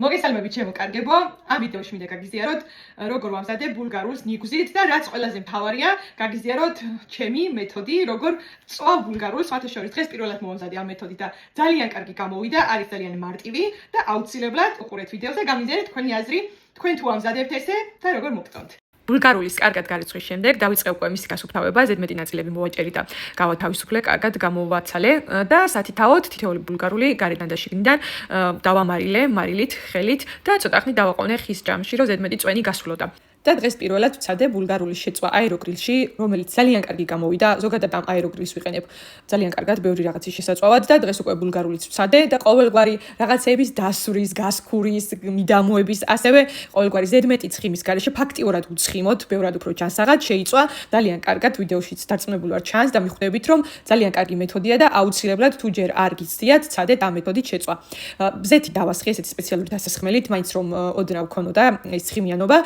მოგესალმებით ჩემო კარგებო. ამ ვიდეოში მინდა გაგიზიაროთ როგორ ვამზადებ ბულგარულს ნიგზით და რაც ყველაზე მთავარია, გაგიზიაროთ ჩემი მეთოდი, როგორ წვავ ბულგარულს. სხვათა შორის დღეს პირველად მოვამზადე ამ მეთოდით და ძალიან კარგი გამოვიდა, არის ძალიან მარტივი და აუცილებლად უყურეთ ვიდეოს და გამიზიარეთ თქვენი აზრი, თქვენ თუ ამზადებთ ესე და როგორ მოგწონთ. ბულგარულის კარგად გარიცხვის შემდეგ დავიწყე უკვე მისი გასუფთავება, ზედმეტი ნაწილები მოვაჭერი და გავათავისუფლე, კარგად გამოვაცალე და სათითაოდ თითოეული ბულგარული გარედან და შიგნიდან დავამარილე მარილით, ხელით და ცოტა ხნით დავაყოვნე ხის ჯამში, რომ ზედმეტი წვენი გასვლოდა. და დღეს პირველად ვცადე ბულგარულის შეწვა აეროგრილში, რომელიც ძალიან კარგი გამოვიდა. ზოგადად ამ აეროგრილს ვიყენებ ძალიან კარგად ბევრი რაღაცის შესაძლებლად და დღეს უკვე ბულგარულიც ვცადე და ყოველგვარი რაღაცების დასვრის, გასქურის, მიდამოების, ასევე ყოველგვარი ზედმეტი ცხიმის გარეშე ფაქტიურად უცხიმოთ, ბევრად უფრო ჯანსაღად შეიწვა. ძალიან კარგად ვიდეოშიც დარწმუნებული ვარ ჩანს და მიხვდებით, რომ ძალიან კარგი მეთოდია და აუცილებლად თუ ჯერ არ გიცდიათ, ცადეთ ამ მეთოდით შეწვა. ბზეთი დავასხი ესეთი სპეციალური დასასხმელით, მაინც რომ ოდნავ ქონოდა ეს ცხიმიანობა,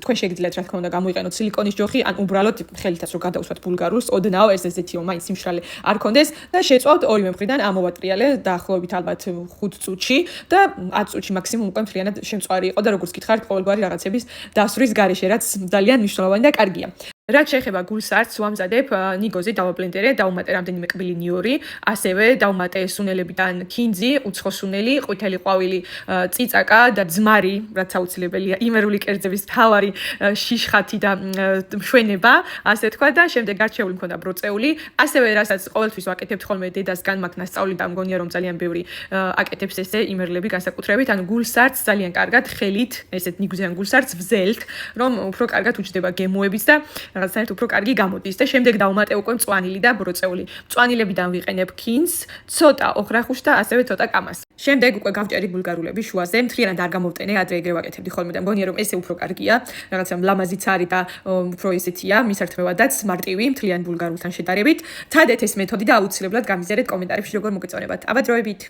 თქვენ შეგიძლიათ რა თქმა უნდა გამოიყენოთ სილიკონის ჯოხი, ან უბრალოდ ხელითაც რომ გადავსვათ ბულგარულს, ოდნავ ეს ესეთი რომ მაინც სიმშრალე არ კონდეს და შეწვავთ ორივე მხრიდან ამოვატრიალე დაახლოებით ალბათ 5 წუთში და 10 წუთში მაქსიმუმ უკვე მთლიანად შემწვარი იყო და როგორც გითხარით, ყოველგვარი რაღაცების დასვრის გარეშე, რაც ძალიან მნიშვნელოვანი და კარგია. რაც შეეხება გულსარცს, ვამზადებ ნიგოზე დავაბლენდერე, დავუმატე რამდენიმე კბილი ნიორი, ასევე დავუმატე სუნელებიდან ქინძი, უცხო სუნელი, ყვითელი ყვავილი, წიწაკა და ძმარი, რაც აუცილებელია იმერული კერძების მთავარი შიშხათი და მშვენება, ასე თქვა და შემდეგ გარჩეული მქონდა ბროწეული, ასევე რასაც ყოველთვის ვაკეთებთ ხოლმე დედასგან მაქვს ნასწავლი და მგონია რომ ძალიან ბევრი აკეთებს ესე იმერლები განსაკუთრებით, ანუ გულსარცს ძალიან კარგად ხელით, ესეთ ნიგზიან გულსარცს ვზელთ, რომ უფრო კარგად უჩნდება გემოებიც და რაღაცნაირად უფრო კარგი გამოდის და შემდეგ დავუმატე უკვე მწვანილი და ბროწეული. მწვანილებიდან ვიყენებ ქინძს, ცოტა ოხრახუშს და ასევე ცოტა კამას. შემდეგ უკვე გავჭერი ბულგარულები შუაზე, მთლიანად არ გამოვტენე, ადრე ეგრე ვაკეთებდი ხოლმე და მგონია რომ ესე უფრო კარგია, რაღაცა ლამაზიც არის და უფრო ისეთია, მისართმევადაც მარტივი, მთლიან ბულგარულთან შედარებით. ცადეთ ეს მეთოდი და აუცილებლად გამიზიარეთ კომენტარებში როგორ მოგეწონებათ. აბა დროებით.